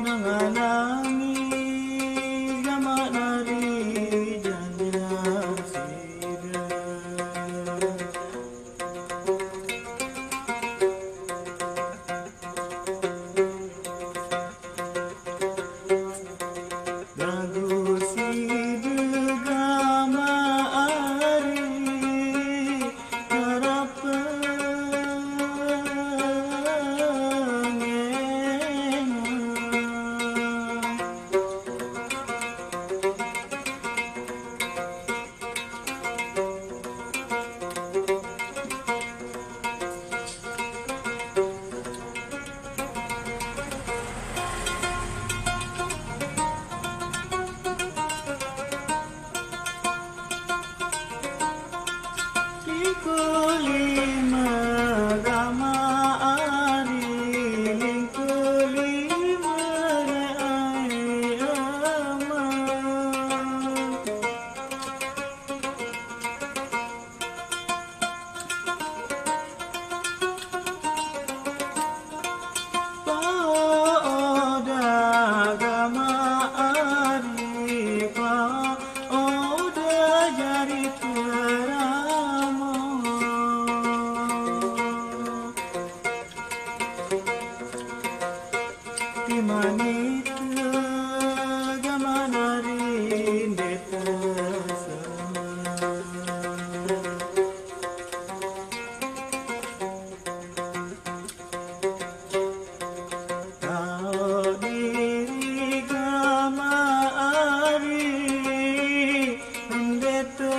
nanganangis gamak nari janjian sida lagu sida gamak ari Kulima gama ari ling kulima ai ama oda gama ari oda jari manita gamanari deta sama diri gamari deta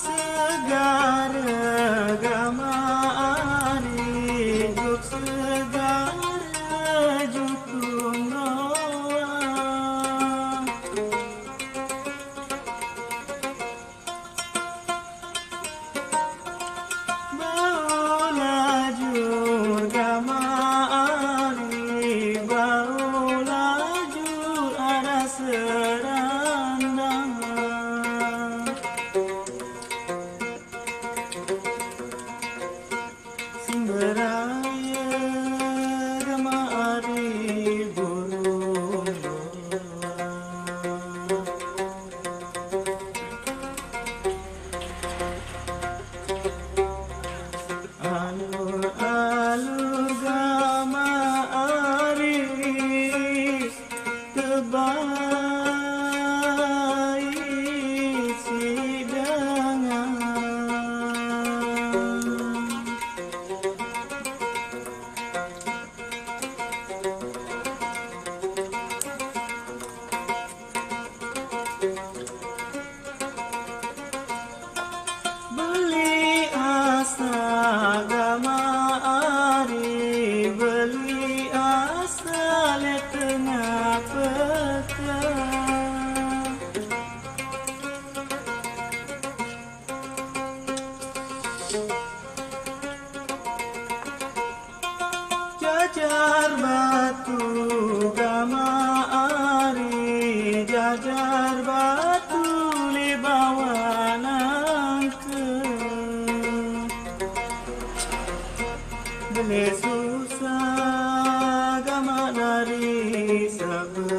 segar gama ari juk segar jukung noa bau lajur gama ari bau lajur ada serandang beraya gama ari burung alur-alur gama ari tebai sidangan gama ari beli asal tengah pekan jajar batu gama ari jajar batu li bawah nangke beli susah gama dari sabar